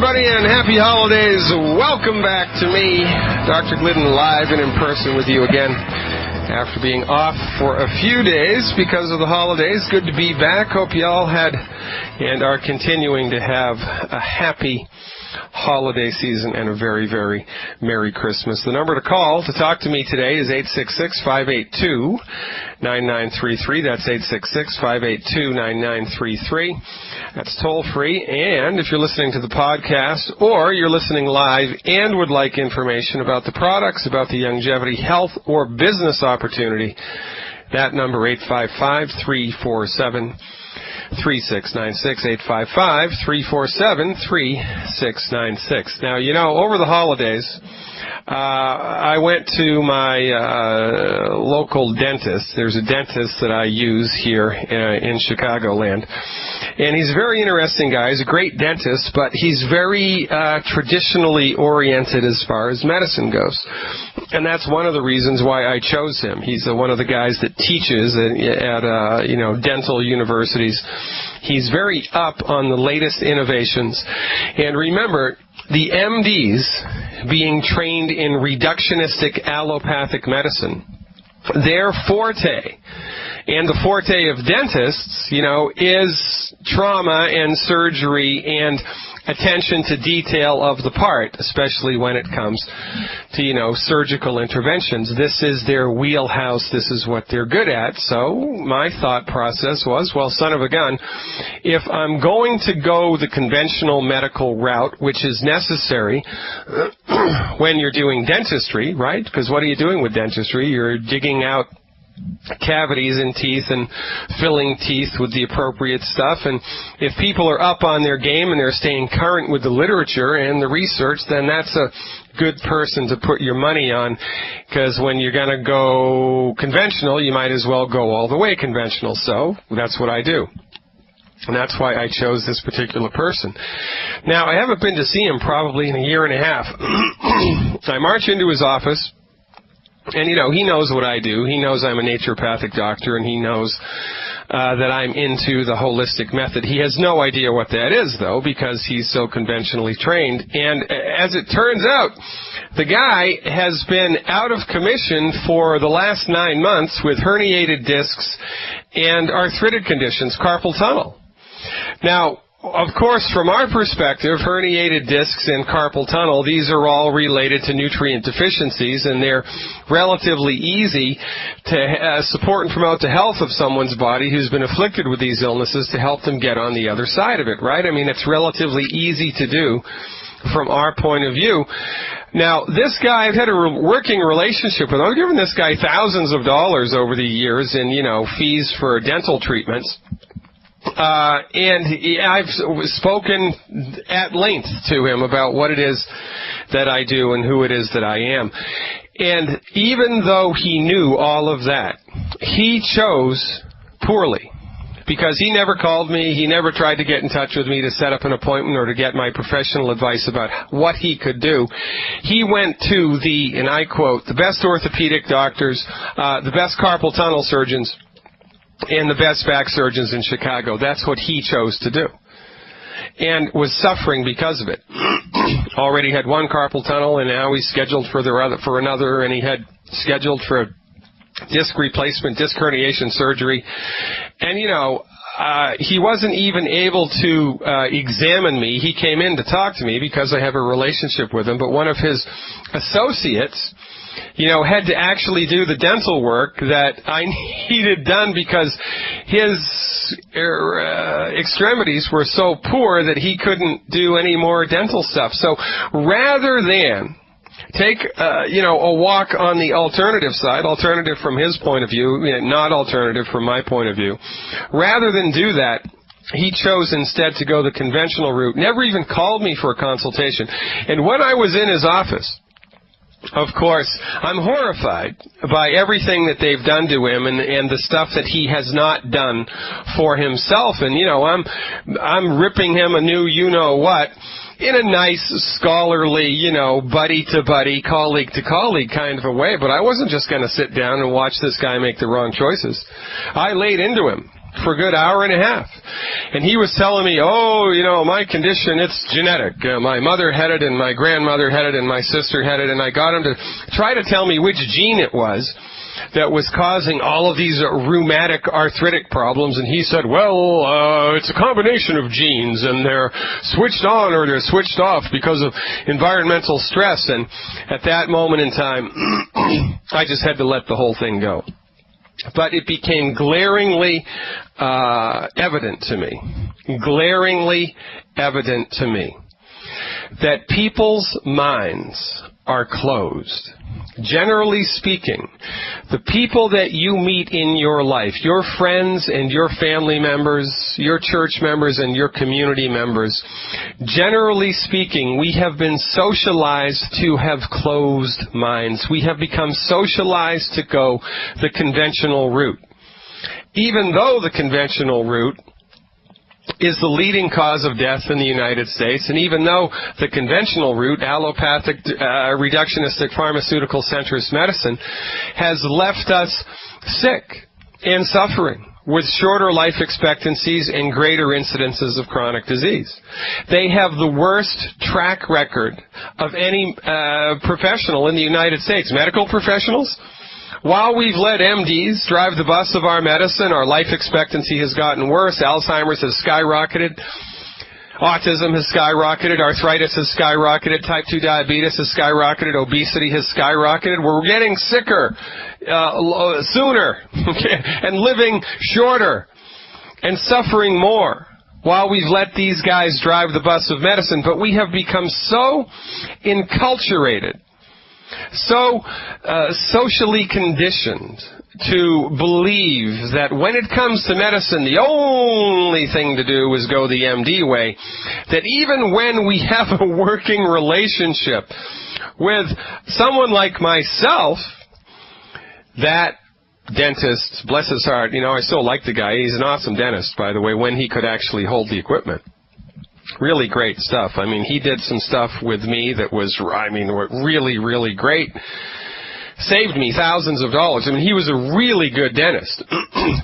everybody, and happy holidays. Welcome back to me, Dr. Glidden, live and in person with you again after being off for a few days because of the holidays. Good to be back. Hope you all had and are continuing to have a happy holiday season and a very, very Merry Christmas. The number to call to talk to me today is 866-582-9933. That's 866-582-9933. That's toll free. And if you're listening to the podcast or you're listening live and would like information about the products, about the longevity, health, or business opportunity, that number 855-347-3696, 855-347-3696. Now, you know, over the holidays, I went to my local dentist. There's a dentist that I use here in Chicagoland. And he's a very interesting guy. He's a great dentist, but he's very traditionally oriented as far as medicine goes. And that's one of the reasons why I chose him. He's one of the guys that teaches at dental universities. He's very up on the latest innovations. And remember, the MDs being trained in reductionistic allopathic medicine, their forte, and the forte of dentists, is trauma and surgery and attention to detail of the part, especially when it comes to, surgical interventions. This is their wheelhouse. This is what they're good at. So my thought process was, well, son of a gun, if I'm going to go the conventional medical route, which is necessary when you're doing dentistry, right? Because what are you doing with dentistry? You're digging out cavities in teeth and filling teeth with the appropriate stuff. And if people are up on their game and they're staying current with the literature and the research, then that's a good person to put your money on, because when you're going to go conventional, you might as well go all the way conventional. So that's what I do. And that's why I chose this particular person. Now, I haven't been to see him probably in a year and a half. I march into his office. And, he knows what I do. He knows I'm a naturopathic doctor, and he knows that I'm into the holistic method. He has no idea what that is, though, because he's so conventionally trained. And as it turns out, the guy has been out of commission for the last 9 months with herniated discs and arthritic conditions, carpal tunnel. Now, of course, from our perspective, herniated discs and carpal tunnel, these are all related to nutrient deficiencies, and they're relatively easy to support and promote the health of someone's body who's been afflicted with these illnesses to help them get on the other side of it, right? I mean, it's relatively easy to do from our point of view. Now, this guy, I've had a working relationship with him. I've given this guy thousands of dollars over the years in, fees for dental treatments. And I've spoken at length to him about what it is that I do and who it is that I am. And even though he knew all of that, he chose poorly, because he never called me. He never tried to get in touch with me to set up an appointment or to get my professional advice about what he could do. He went to the, and I quote, the best orthopedic doctors, the best carpal tunnel surgeons, and the best back surgeons in Chicago. That's what he chose to do, and was suffering because of it. Already had one carpal tunnel, and now he's scheduled for another, and he had scheduled for disc replacement, disc herniation surgery. And, he wasn't even able to examine me. He came in to talk to me because I have a relationship with him, but one of his associates had to actually do the dental work that I needed done because his extremities were so poor that he couldn't do any more dental stuff. So rather than take, a walk on the alternative side, alternative from his point of view, not alternative from my point of view, rather than do that, he chose instead to go the conventional route, never even called me for a consultation. And when I was in his office, of course, I'm horrified by everything that they've done to him and the stuff that he has not done for himself. And, I'm ripping him a new you-know-what in a nice, scholarly, buddy-to-buddy, colleague-to-colleague kind of a way. But I wasn't just going to sit down and watch this guy make the wrong choices. I laid into him. for a good hour and a half. And he was telling me, oh, you know, my condition, it's genetic. My mother had it, and my grandmother had it, and my sister had it, and I got him to try to tell me which gene it was that was causing all of these rheumatic arthritic problems. And he said, well, it's a combination of genes, and they're switched on or they're switched off because of environmental stress. And at that moment in time, I just had to let the whole thing go. But it became glaringly evident to me, that people's minds are closed. Generally speaking, the people that you meet in your life, your friends and your family members, your church members and your community members, generally speaking, we have been socialized to have closed minds. We have become socialized to go the conventional route. Even though the conventional route is the leading cause of death in the United States, and even though the conventional route, allopathic, reductionistic, pharmaceutical centrist medicine, has left us sick and suffering with shorter life expectancies and greater incidences of chronic disease. They have the worst track record of any professional in the United States. Medical professionals, while we've let MDs drive the bus of our medicine, our life expectancy has gotten worse. Alzheimer's has skyrocketed. Autism has skyrocketed. Arthritis has skyrocketed. Type 2 diabetes has skyrocketed. Obesity has skyrocketed. We're getting sicker sooner and living shorter and suffering more while we've let these guys drive the bus of medicine. But we have become so enculturated, so socially conditioned to believe that when it comes to medicine, the only thing to do is go the MD way, that even when we have a working relationship with someone like myself, that dentist, bless his heart, you know, I still like the guy. He's an awesome dentist, by the way, when he could actually hold the equipment. Really great stuff. I mean, he did some stuff with me that was, really, really great. Saved me thousands of dollars. I mean, he was a really good dentist.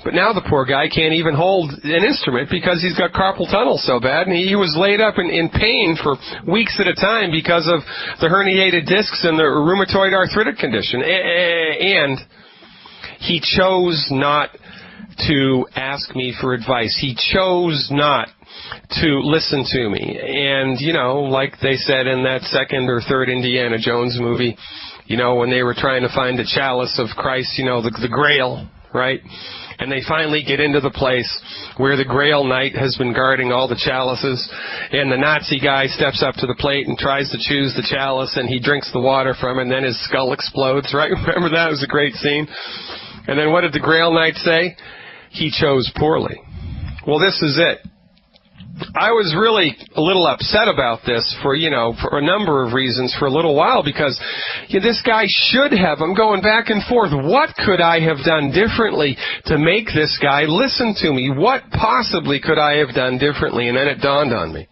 But now the poor guy can't even hold an instrument because he's got carpal tunnel so bad, and he was laid up in pain for weeks at a time because of the herniated discs and the rheumatoid arthritic condition. And he chose not to ask me for advice. He chose not to listen to me. And, you know, like they said in that second or third Indiana Jones movie, you know, when they were trying to find the chalice of Christ, you know, the Grail, right? And they finally get into the place where the Grail Knight has been guarding all the chalices, and the Nazi guy steps up to the plate and tries to choose the chalice, and he drinks the water from it, and then his skull explodes, right? Remember that? It was a great scene. And then what did the Grail Knight say? He chose poorly. Well, this is it. I was really a little upset about this for a number of reasons for a little while, because this guy should have, I'm going back and forth, what could I have done differently to make this guy listen to me? What possibly could I have done differently? And then it dawned on me.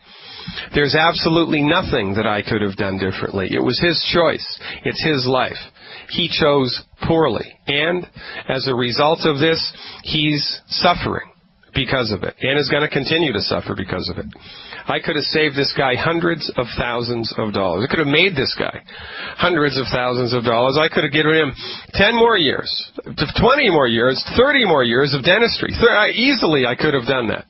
There's absolutely nothing that I could have done differently. It was his choice. It's his life. He chose poorly. And as a result of this, he's suffering because of it, and is going to continue to suffer because of it. I could have saved this guy hundreds of thousands of dollars. I could have made this guy hundreds of thousands of dollars. I could have given him 10 more years, 20 more years, 30 more years of dentistry. Easily I could have done that.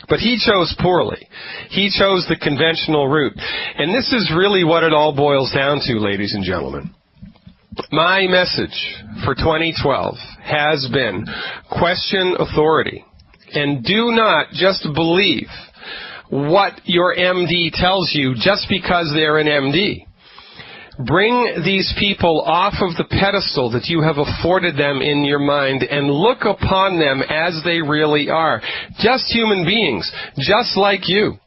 But he chose poorly. He chose the conventional route. And this is really what it all boils down to, ladies and gentlemen. My message for 2012 has been question authority. And do not just believe what your MD tells you just because they're an MD. Bring these people off of the pedestal that you have afforded them in your mind and look upon them as they really are. Just human beings, just like you.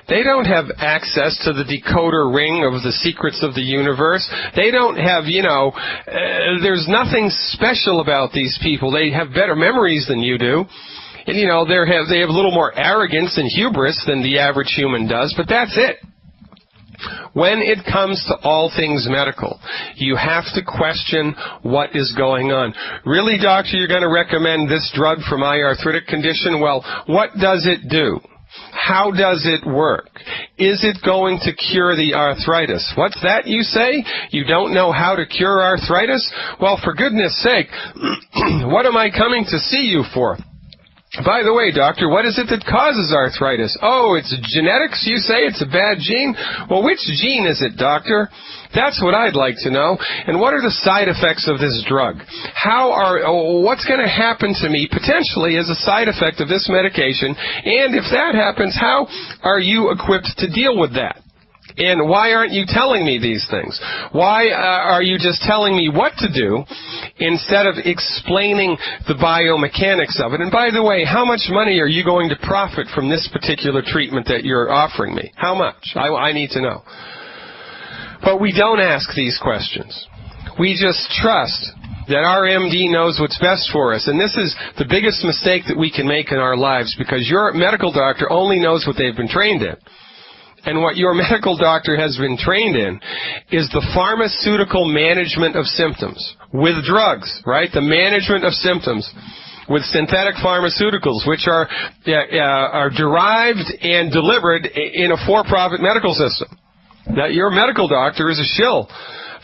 They don't have access to the decoder ring of the secrets of the universe. They don't have, there's nothing special about these people. They have better memories than you do. And, they have a little more arrogance and hubris than the average human does, but that's it. When it comes to all things medical, you have to question what is going on. Really, doctor, you're going to recommend this drug for my arthritic condition? Well, what does it do? How does it work? Is it going to cure the arthritis? What's that, you say? You don't know how to cure arthritis? Well, for goodness sake, what am I coming to see you for? By the way, doctor, what is it that causes arthritis? Oh, it's genetics, you say? It's a bad gene? Well, which gene is it, doctor? That's what I'd like to know. And what are the side effects of this drug? What's going to happen to me potentially as a side effect of this medication? And if that happens, how are you equipped to deal with that? And why aren't you telling me these things? Why are you just telling me what to do instead of explaining the biomechanics of it? And by the way, how much money are you going to profit from this particular treatment that you're offering me? How much? I need to know. But we don't ask these questions. We just trust that our MD knows what's best for us. And this is the biggest mistake that we can make in our lives, because your medical doctor only knows what they've been trained in. And what your medical doctor has been trained in is the pharmaceutical management of symptoms with drugs, right? The management of symptoms with synthetic pharmaceuticals, which are derived and delivered in a for-profit medical system. That your medical doctor is a shill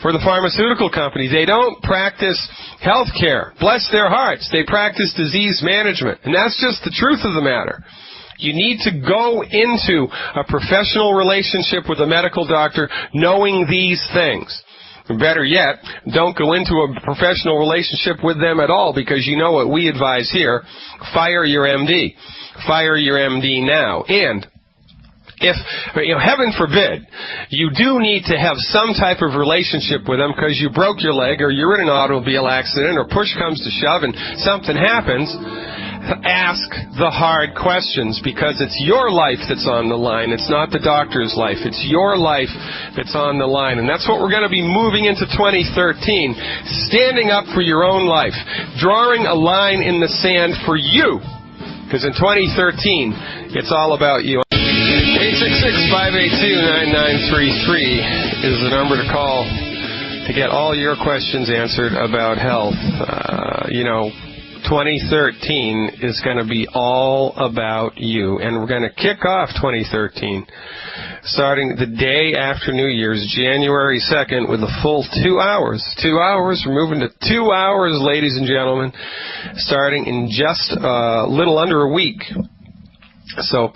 for the pharmaceutical company. They don't practice health care. Bless their hearts. They practice disease management. And that's just the truth of the matter. You need to go into a professional relationship with a medical doctor knowing these things. Better yet, don't go into a professional relationship with them at all, because you know what we advise here: fire your MD. Fire your MD now. And if, heaven forbid, you do need to have some type of relationship with them because you broke your leg or you're in an automobile accident or push comes to shove and something happens, ask the hard questions, because it's your life that's on the line. It's not the doctor's life. It's your life that's on the line. And that's what we're going to be moving into 2013, standing up for your own life, drawing a line in the sand for you, because in 2013, it's all about you. 866-582-9933 is the number to call to get all your questions answered about health. 2013 is going to be all about you, and we're going to kick off 2013 starting the day after New Year's, January 2nd, with a full 2 hours. 2 hours. We're moving to 2 hours, ladies and gentlemen, starting in just a little under a week. So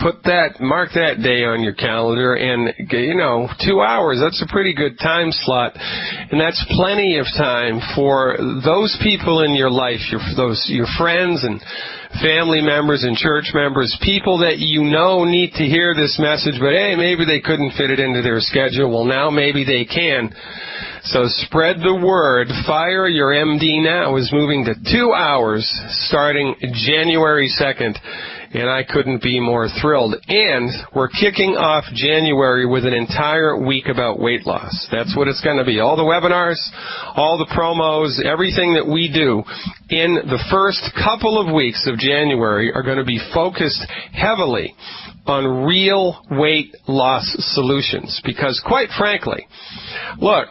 mark that day on your calendar, and 2 hours, that's a pretty good time slot, and that's plenty of time for those people in your life, your friends and family members and church members, people that you know need to hear this message, but hey, maybe they couldn't fit it into their schedule. Well, now maybe they can. So spread the word. Fire Your MD Now is moving to 2 hours starting January 2nd. And I couldn't be more thrilled. And we're kicking off January with an entire week about weight loss. That's what it's going to be. All the webinars, all the promos, everything that we do in the first couple of weeks of January are going to be focused heavily on real weight loss solutions. Because quite frankly, look,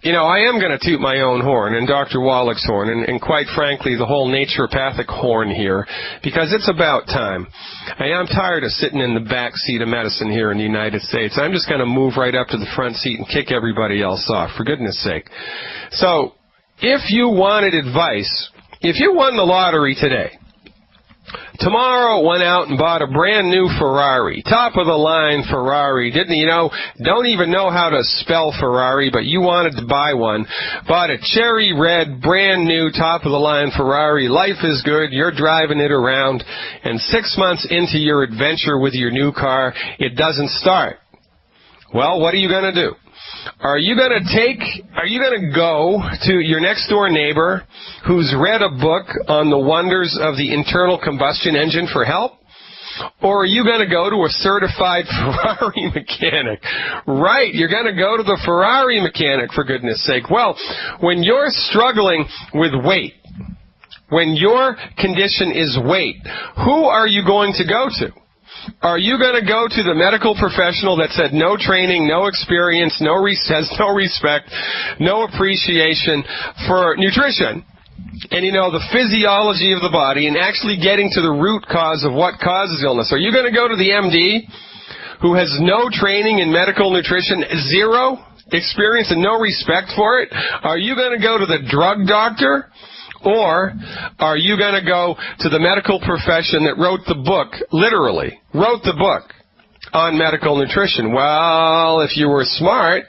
I am going to toot my own horn and Dr. Wallach's horn and quite frankly the whole naturopathic horn here, because it's about time. I'm tired of sitting in the back seat of medicine here in the United States. I'm just going to move right up to the front seat and kick everybody else off, for goodness sake. So, if you wanted advice, if you won the lottery today, tomorrow went out and bought a brand new Ferrari, top of the line Ferrari, don't even know how to spell Ferrari, but you wanted to buy one, bought a cherry red, brand new, top of the line Ferrari, life is good, you're driving it around, and 6 months into your adventure with your new car, it doesn't start. Well, what are you going to do? Are you going to go to your next door neighbor who's read a book on the wonders of the internal combustion engine for help? Or are you going to go to a certified Ferrari mechanic? Right, you're going to go to the Ferrari mechanic, for goodness sake. Well, when you're struggling with weight, when your condition is weight, who are you going to go to? Are you going to go to the medical professional that said no training, no experience, has no respect, no appreciation for nutrition? And, the physiology of the body and actually getting to the root cause of what causes illness. Are you going to go to the MD who has no training in medical nutrition, zero experience and no respect for it? Are you going to go to the drug doctor? Or are you going to go to the medical profession that wrote the book, literally, wrote the book on medical nutrition? Well, if you were smart,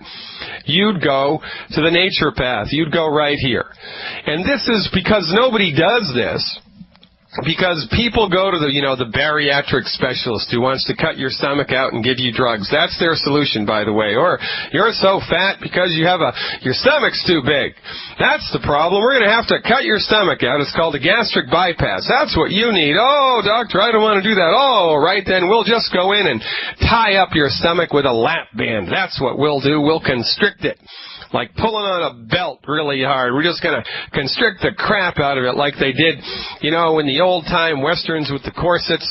you'd go to the nature path. You'd go right here. And this is because nobody does this. Because people go to the bariatric specialist who wants to cut your stomach out and give you drugs. That's their solution, by the way. Or you're so fat because your stomach's too big. That's the problem. We're going to have to cut your stomach out. It's called a gastric bypass. That's what you need. Oh, doctor, I don't want to do that. Oh, right then, we'll just go in and tie up your stomach with a lap band. That's what we'll do. We'll constrict it. Like pulling on a belt really hard. We're just going to constrict the crap out of it like they did, in the old-time westerns with the corsets.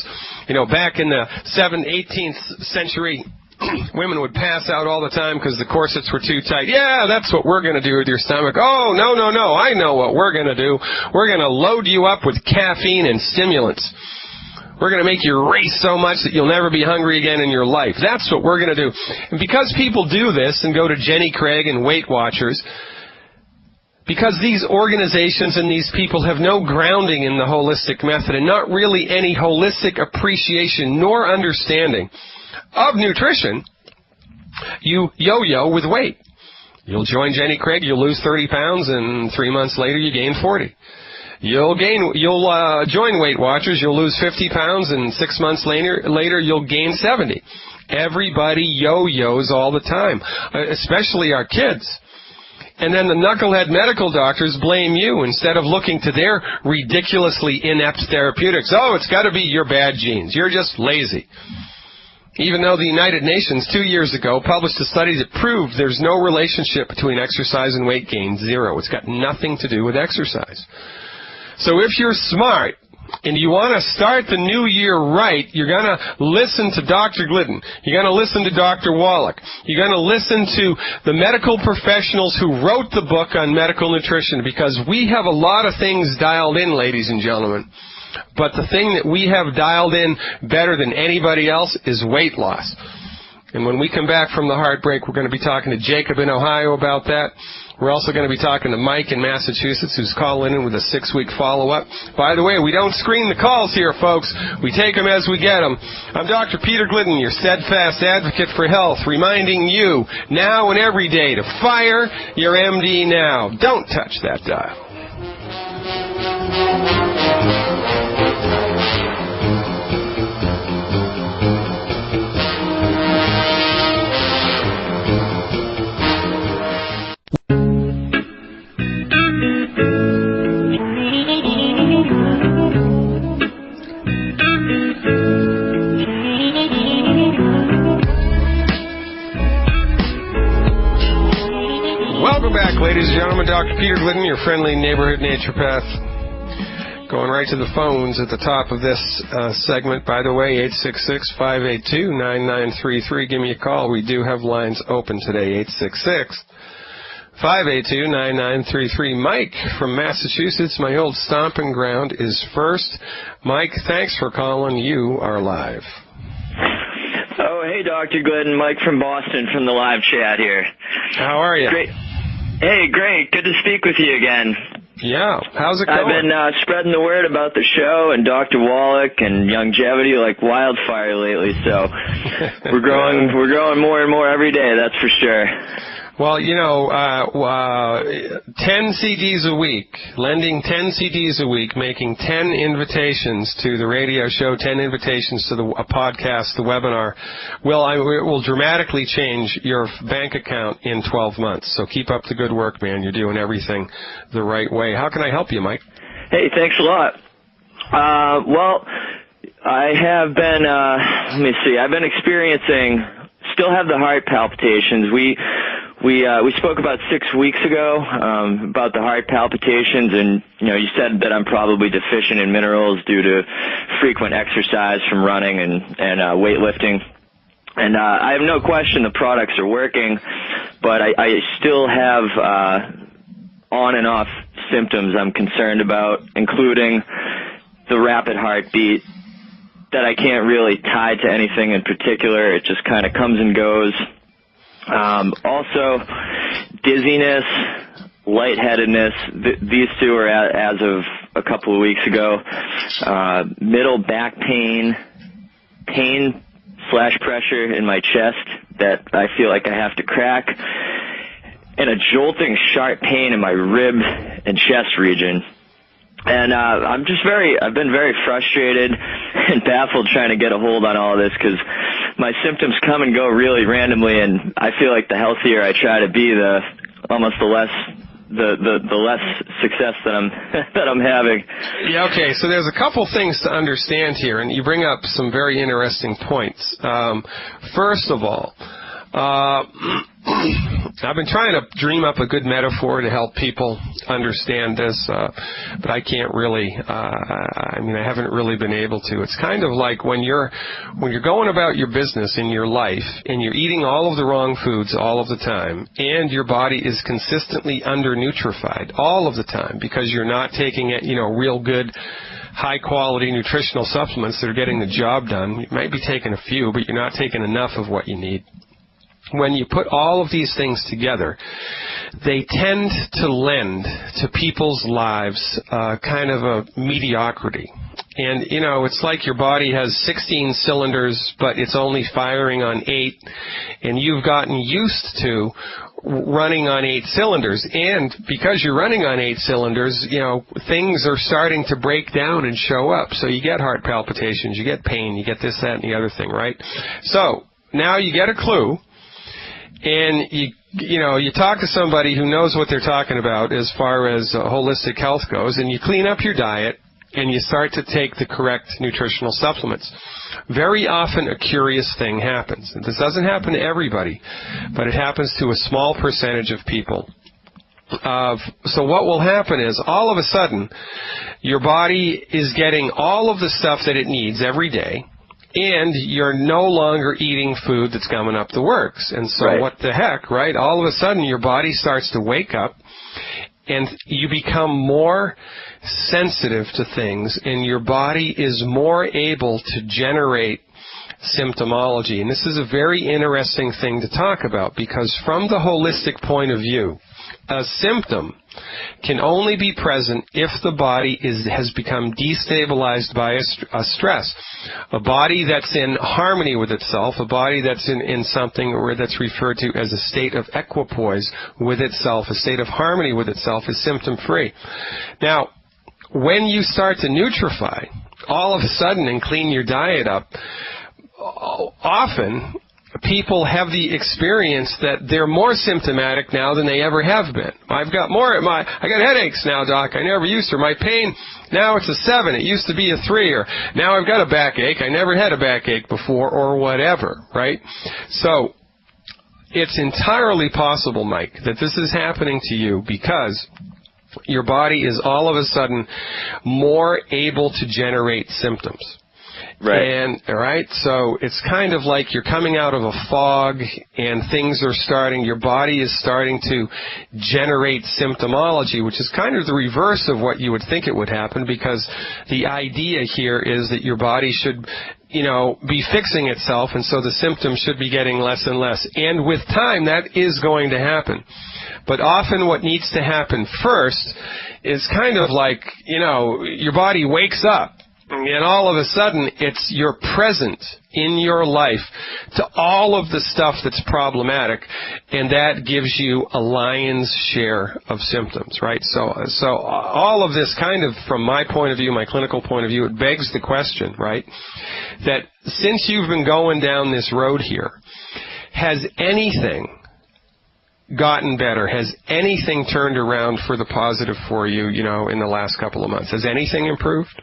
Back in the 18th century, women would pass out all the time because the corsets were too tight. Yeah, that's what we're going to do with your stomach. Oh, no, I know what we're going to do. We're going to load you up with caffeine and stimulants. We're going to make you race so much that you'll never be hungry again in your life. That's what we're going to do. And because people do this and go to Jenny Craig and Weight Watchers, because these organizations and these people have no grounding in the holistic method and not really any holistic appreciation nor understanding of nutrition, you yo-yo with weight. You'll join Jenny Craig, you'll lose 30 pounds, and 3 months later you gain 40. You'll join Weight Watchers, you'll lose 50 pounds, and 6 months later you'll gain 70. Everybody yo-yos all the time, especially our kids. And then the knucklehead medical doctors blame you instead of looking to their ridiculously inept therapeutics. Oh, it's got to be your bad genes. You're just lazy. Even though the United Nations 2 years ago published a study that proved there's no relationship between exercise and weight gain, zero. It's got nothing to do with exercise. So if you're smart and you want to start the new year right, you're going to listen to Dr. Glidden. You're going to listen to Dr. Wallach. You're going to listen to the medical professionals who wrote the book on medical nutrition, because we have a lot of things dialed in, ladies and gentlemen. But the thing that we have dialed in better than anybody else is weight loss. And when we come back from the heartbreak, we're going to be talking to Jacob in Ohio about that. We're also going to be talking to Mike in Massachusetts, who's calling in with a 6-week follow-up. By the way, we don't screen the calls here, folks. We take them as we get them. I'm Dr. Peter Glidden, your steadfast advocate for health, reminding you now and every day to fire your MD now. Don't touch that dial. Welcome back, ladies and gentlemen. Dr. Peter Glidden, your friendly neighborhood naturopath. Going right to the phones at the top of this segment. By the way, 866-582-9933. Give me a call. We do have lines open today. 866-582-9933. Mike from Massachusetts, my old stomping ground, is first. Mike, thanks for calling. You are live. Oh, hey, Dr. Glidden. Mike from Boston from the live chat here. How are you? Great. Hey, great. Good to speak with you again. Yeah. How's it going? I've been spreading the word about the show and Dr. Wallach and longevity like wildfire lately, so we're growing more and more every day, that's for sure. Well, 10 CDs a week, lending 10 CDs a week, making 10 invitations to the radio show, 10 invitations to a podcast, the webinar, it will dramatically change your bank account in 12 months. So keep up the good work, man. You're doing everything the right way. How can I help you, Mike? Hey, thanks a lot. Well, I have been, I've been experiencing, still have the heart palpitations. We spoke about 6 weeks ago about the heart palpitations, and you said that I'm probably deficient in minerals due to frequent exercise from running and weightlifting. And I have no question the products are working, but I still have on and off symptoms I'm concerned about, including the rapid heartbeat that I can't really tie to anything in particular. It just kind of comes and goes. Also, dizziness, lightheadedness. These two are as of a couple of weeks ago. Middle back pain/pressure in my chest that I feel like I have to crack, and a jolting sharp pain in my rib and chest region. And I've been very frustrated and baffled trying to get a hold on all of this, because my symptoms come and go really randomly, and I feel like the healthier I try to be, the less success that I'm having. Yeah, okay, so there's a couple things to understand here, and you bring up some very interesting points. First of all, I've been trying to dream up a good metaphor to help people understand this, but I can't really. I haven't really been able to. It's kind of like when you're going about your business in your life and you're eating all of the wrong foods all of the time, and your body is consistently undernutrified all of the time because you're not taking it, real good, high-quality nutritional supplements that are getting the job done. You might be taking a few, but you're not taking enough of what you need. When you put all of these things together, they tend to lend to people's lives kind of a mediocrity. And, it's like your body has 16 cylinders, but it's only firing on 8, and you've gotten used to running on 8 cylinders. And because you're running on 8 cylinders, things are starting to break down and show up. So you get heart palpitations, you get pain, you get this, that, and the other thing, right? So now you get a clue. And you talk to somebody who knows what they're talking about as far as holistic health goes, and you clean up your diet and you start to take the correct nutritional supplements. Very often a curious thing happens. And this doesn't happen to everybody, but it happens to a small percentage of people. So what will happen is all of a sudden your body is getting all of the stuff that it needs every day, and you're no longer eating food that's coming up the works. And so What the heck, right? All of a sudden your body starts to wake up, and you become more sensitive to things, and your body is more able to generate symptomology. And this is a very interesting thing to talk about, because from the holistic point of view, a symptom can only be present if the body has become destabilized by a stress. A body that's in harmony with itself, a body that's in something where that's referred to as a state of equipoise with itself, a state of harmony with itself, is symptom-free. Now, when you start to nutrify all of a sudden and clean your diet up, often people have the experience that they're more symptomatic now than they ever have been. I got headaches now, doc. I never used to. My pain, now it's a 7. It used to be a 3. Or now I've got a backache. I never had a backache before, or whatever, right? So it's entirely possible, Mike, that this is happening to you because your body is all of a sudden more able to generate symptoms. Right. So it's kind of like you're coming out of a fog and your body is starting to generate symptomology, which is kind of the reverse of what you would think it would happen, because the idea here is that your body should, be fixing itself, and so the symptoms should be getting less and less. And with time, that is going to happen. But often what needs to happen first is kind of like, your body wakes up, and all of a sudden, you're present in your life to all of the stuff that's problematic, and that gives you a lion's share of symptoms, right? So all of this kind of, from my point of view, my clinical point of view, it begs the question, right, that since you've been going down this road here, has anything gotten better? Has anything turned around for the positive for you, in the last couple of months? Has anything improved?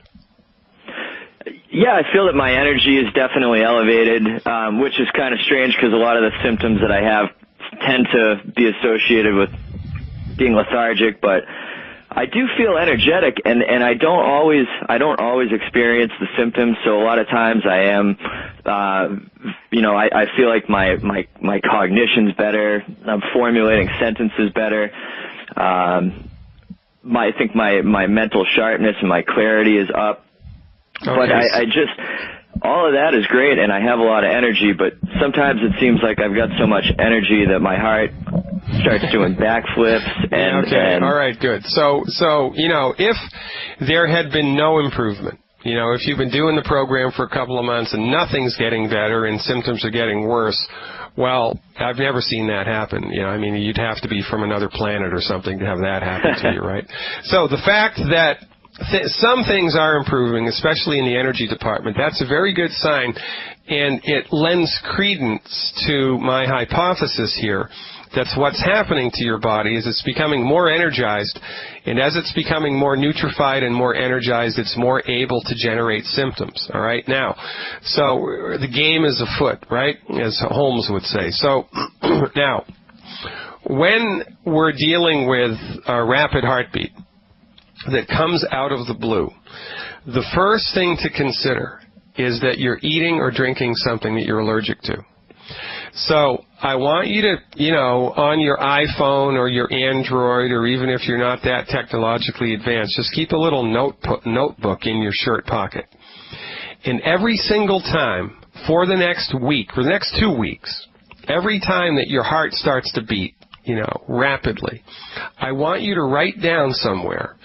Yeah, I feel that my energy is definitely elevated, which is kind of strange because a lot of the symptoms that I have tend to be associated with being lethargic, but I do feel energetic, and I don't always experience the symptoms. So a lot of times I am, I feel like my cognition's better. I'm formulating sentences better. I think my mental sharpness and my clarity is up. Okay. But I just, all of that is great, and I have a lot of energy, but sometimes it seems like I've got so much energy that my heart starts doing backflips. And all right, good. So if there had been no improvement, if you've been doing the program for a couple of months and nothing's getting better and symptoms are getting worse, well, I've never seen that happen. You'd have to be from another planet or something to have that happen to you, right? So the fact that some things are improving, especially in the energy department, that's a very good sign, and it lends credence to my hypothesis here. That's what's happening to your body is it's becoming more energized, and as it's becoming more nutrified and more energized, it's more able to generate symptoms, all right? Now, so the game is afoot, right, as Holmes would say. So now, when we're dealing with a rapid heartbeat that comes out of the blue, the first thing to consider is that you're eating or drinking something that you're allergic to. So I want you to, on your iPhone or your Android, or even if you're not that technologically advanced, just keep a little notebook in your shirt pocket. And every single time for the next week, for the next 2 weeks, every time that your heart starts to beat, rapidly, I want you to write down somewhere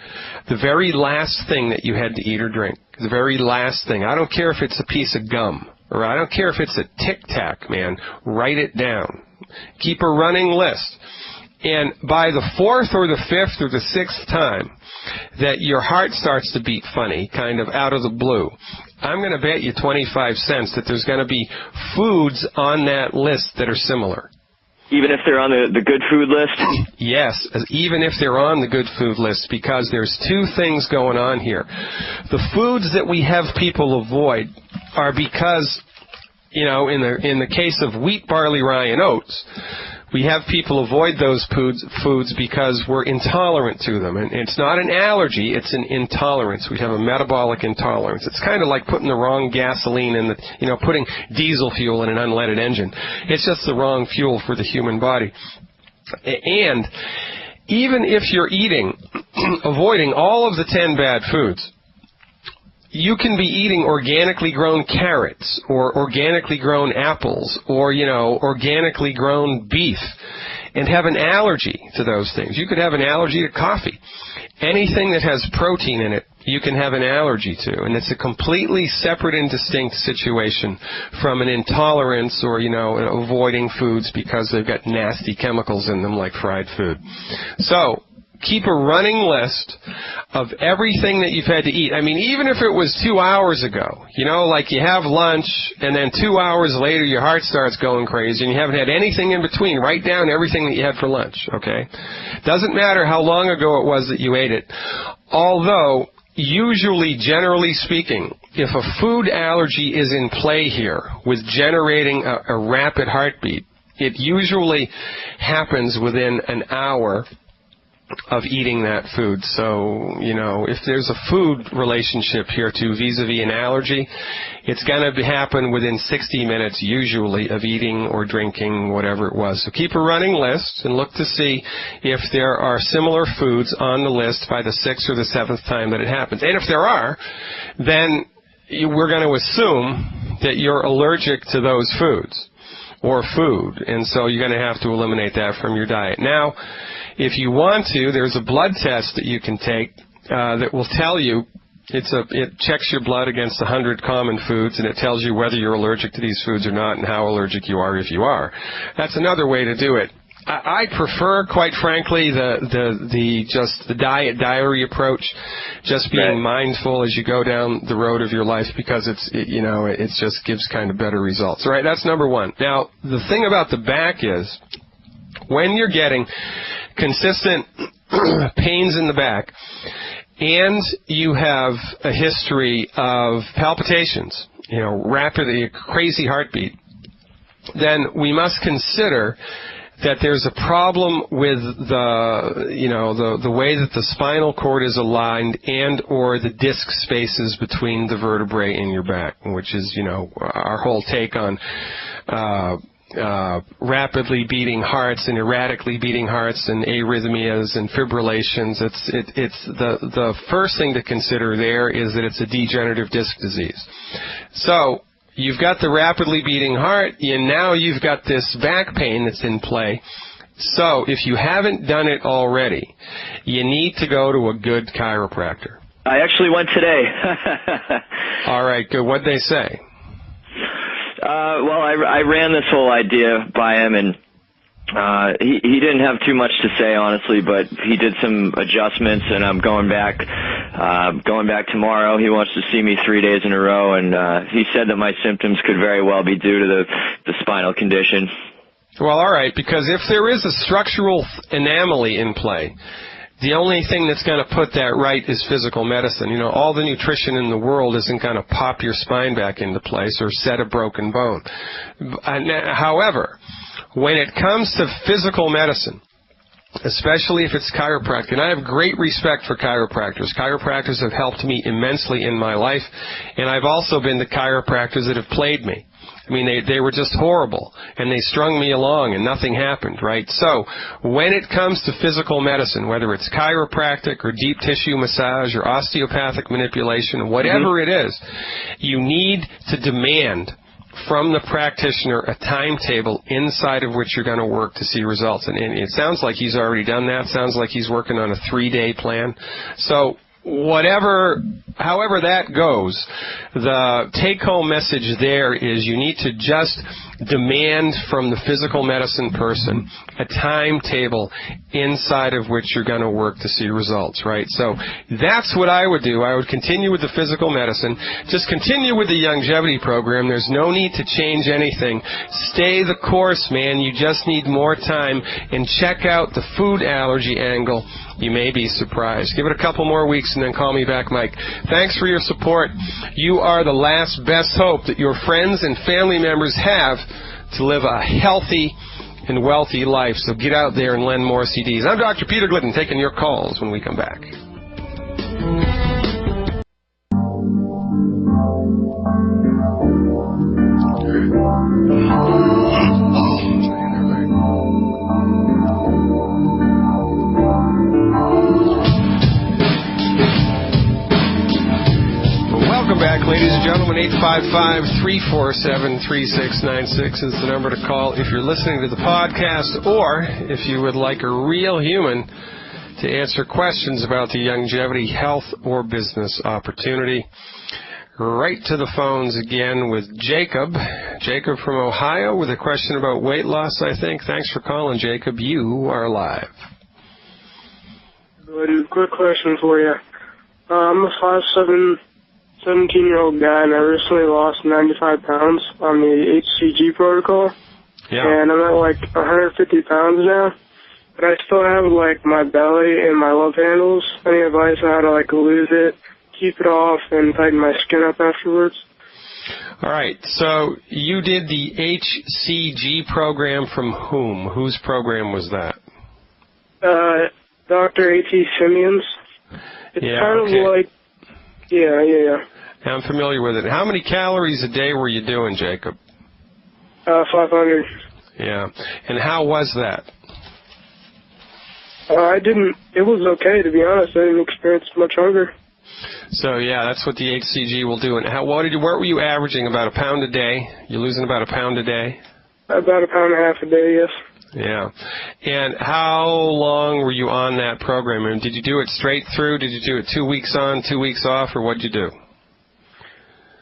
the very last thing that you had to eat or drink. The very last thing. I don't care if it's a piece of gum, or I don't care if it's a Tic Tac, man. Write it down. Keep a running list. And by the 4th or the 5th or the 6th time that your heart starts to beat funny, kind of out of the blue, I'm going to bet you 25 cents that there's going to be foods on that list that are similar. Even if they're on the good food list? Yes, even if they're on the good food list, because there's two things going on here. The foods that we have people avoid are because, in the case of wheat, barley, rye, and oats, we have people avoid those foods because we're intolerant to them. And it's not an allergy, it's an intolerance. We have a metabolic intolerance. It's kind of like putting the wrong gasoline in putting diesel fuel in an unleaded engine. It's just the wrong fuel for the human body. And even if you're avoiding all of the 10 bad foods, you can be eating organically grown carrots or organically grown apples or, organically grown beef and have an allergy to those things. You could have an allergy to coffee. Anything that has protein in it, you can have an allergy to. And it's a completely separate and distinct situation from an intolerance or, avoiding foods because they've got nasty chemicals in them like fried food. So keep a running list of everything that you've had to eat. Even if it was 2 hours ago, like you have lunch and then 2 hours later your heart starts going crazy and you haven't had anything in between, write down everything that you had for lunch, okay? Doesn't matter how long ago it was that you ate it. Although, usually, generally speaking, if a food allergy is in play here with generating a rapid heartbeat, it usually happens within an hour of eating that food. So, if there's a food relationship here too, vis-a-vis an allergy, it's going to happen within 60 minutes usually of eating or drinking whatever it was. So keep a running list and look to see if there are similar foods on the list by the 6th or the 7th time that it happens. And if there are, then we're going to assume that you're allergic to those foods or food, and so you're going to have to eliminate that from your diet. Now, if you want to, there's a blood test that you can take that will tell you, it checks your blood against 100 common foods, and it tells you whether you're allergic to these foods or not and how allergic you are if you are. That's another way to do it. I prefer, quite frankly, the diary approach, just being mindful as you go down the road of your life, because it just gives kind of better results. All right, that's number one. Now, the thing about the back is, when you're getting consistent pains in the back and you have a history of palpitations, rapid, crazy heartbeat, then we must consider that there's a problem with the way that the spinal cord is aligned and or the disc spaces between the vertebrae in your back, which is, our whole take on rapidly beating hearts and erratically beating hearts and arrhythmias and fibrillations. It's the first thing to consider there is that it's a degenerative disc disease. So you've got the rapidly beating heart, and now you've got this back pain that's in play. So if you haven't done it already, you need to go to a good chiropractor. I actually went today. All right, good. What'd they say? Well, I ran this whole idea by him, and he didn't have too much to say, honestly, but he did some adjustments, and I'm going back tomorrow. He wants to see me 3 days in a row, and he said that my symptoms could very well be due to the spinal condition. Well, all right, because if there is a structural anomaly in play, the only thing that's going to put that right is physical medicine. All the nutrition in the world isn't going to pop your spine back into place or set a broken bone. However, when it comes to physical medicine, especially if it's chiropractic, and I have great respect for chiropractors. Chiropractors have helped me immensely in my life, and I've also been to chiropractors that have played me. I mean, they were just horrible, and they strung me along, and nothing happened, right? So when it comes to physical medicine, whether it's chiropractic or deep tissue massage or osteopathic manipulation, whatever it is, you need to demand from the practitioner a timetable inside of which you're going to work to see results. And it sounds like he's already done that. Sounds like he's working on a 3-day plan. So however that goes, the take-home message there is you need to just demand from the physical medicine person a timetable inside of which you're going to work to see results, right? So that's what I would do. I would continue with the physical medicine. Just continue with the longevity program. There's no need to change anything. Stay the course, man. You just need more time. And check out the food allergy angle. You may be surprised. Give it a couple more weeks and then call me back, Mike. Thanks for your support. You are the last best hope that your friends and family members have to live a healthy and wealthy life. So get out there and lend more CDs. I'm Dr. Peter Glidden, taking your calls when we come back. Back, ladies and gentlemen. 855-347-3696 is the number to call if you're listening to the podcast, or if you would like a real human to answer questions about the longevity, health, or business opportunity. Right to the phones again with Jacob. Jacob from Ohio with a question about weight loss, I think. Thanks for calling, Jacob. You are live. Quick question for you. I'm a 5'7", 17-year-old guy, and I recently lost 95 pounds on the HCG protocol. Yeah. And I'm at like 150 pounds now, but I still have like my belly and my love handles. Any advice on how to like lose it, keep it off, and tighten my skin up afterwards? All right. So you did the HCG program from whom? Whose program was that? Dr. A.T. Simeon's. It's kind of like, yeah. I'm familiar with it. How many calories a day were you doing, Jacob? 500. Yeah. And how was that? It was okay, to be honest. I didn't experience much hunger. So, yeah, that's what the HCG will do. And what were you averaging? About a pound a day? You're losing about a pound a day? About a pound and a half a day, yes. Yeah. And how long were you on that program? And did you do it straight through? Did you do it 2 weeks on, 2 weeks off, or what did you do?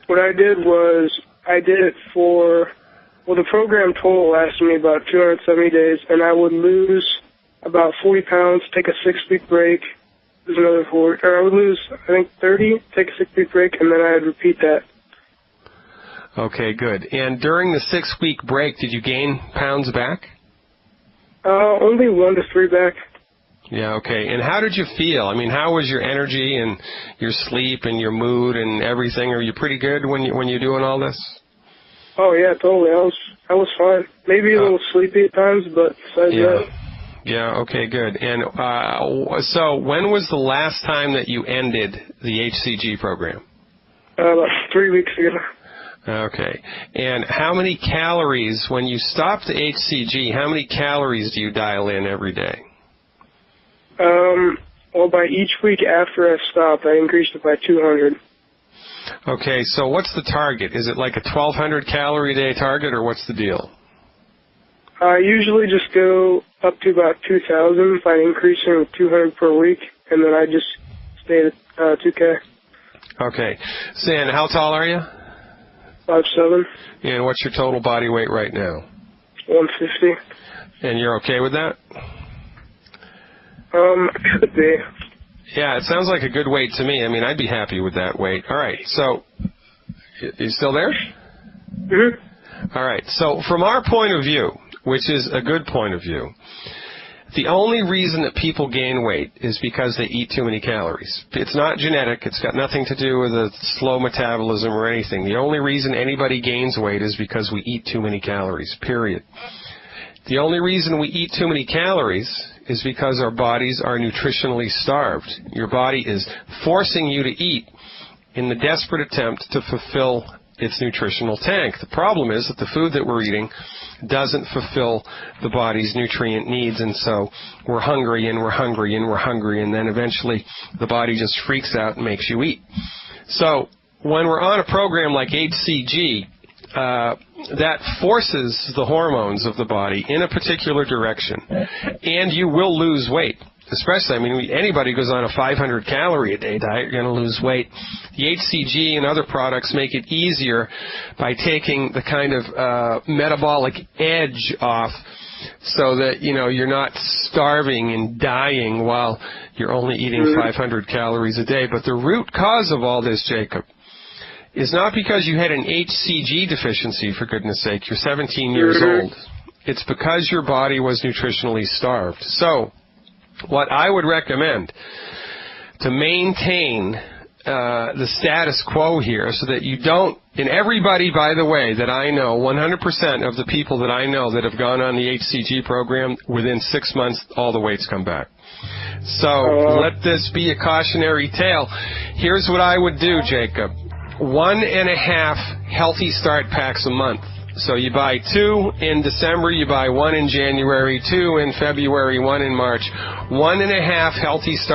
What I did was I did it the program total lasted me about 270 days, and I would lose about 40 pounds, take a 6-week break, lose another 40, or I would lose, I think, 30, take a 6-week break, and then I'd repeat that. Okay, good. And during the 6-week break, did you gain pounds back? Only 1 to 3 back. Yeah, okay. And how did you feel? I mean, how was your energy and your sleep and your mood and everything? Are you pretty good when you're doing all this? Oh yeah, totally. I was fine. Maybe a little sleepy at times, but besides that. Yeah. Okay. Good. And so, when was the last time that you ended the HCG program? About 3 weeks ago. Okay. And how many calories, when you stopped the HCG, how many calories do you dial in every day? Well, by each week after I stopped, I increased it by 200. Okay, so what's the target? Is it like a 1,200 calorie a day target, or what's the deal? I usually just go up to about 2,000 by increasing with 200 per week, and then I just stay at 2K. Okay. San, how tall are you? 5'7". And what's your total body weight right now? 150. And you're okay with that? Could be. Yeah, it sounds like a good weight to me. I mean, I'd be happy with that weight. All right, so, you still there? Mm-hmm. All right, so from our point of view, which is a good point of view, the only reason that people gain weight is because they eat too many calories. It's not genetic. It's got nothing to do with a slow metabolism or anything. The only reason anybody gains weight is because we eat too many calories, period. The only reason we eat too many calories is because our bodies are nutritionally starved. Your body is forcing you to eat in the desperate attempt to fulfill its nutritional tank. The problem is that the food that we're eating doesn't fulfill the body's nutrient needs, and so we're hungry and we're hungry and we're hungry, and then eventually the body just freaks out and makes you eat. So when we're on a program like HCG, that forces the hormones of the body in a particular direction, and you will lose weight. Especially, I mean, anybody goes on a 500 calorie a day diet, you're going to lose weight. The HCG and other products make it easier by taking the kind of metabolic edge off, so that, you know, you're not starving and dying while you're only eating 500 calories a day. But the root cause of all this, Jacob, is not because you had an HCG deficiency, for goodness sake. You're 17 years old. It's because your body was nutritionally starved. So what I would recommend to maintain the status quo here, so that you don't, and everybody, by the way, that I know, 100% of the people that I know that have gone on the HCG program, within 6 months, all the weights come back. So let this be a cautionary tale. Here's what I would do, Jacob. 1.5 Healthy Start packs a month. So you buy 2 in December, you buy 1 in January, 2 in February, 1 in March. 1.5 Healthy Start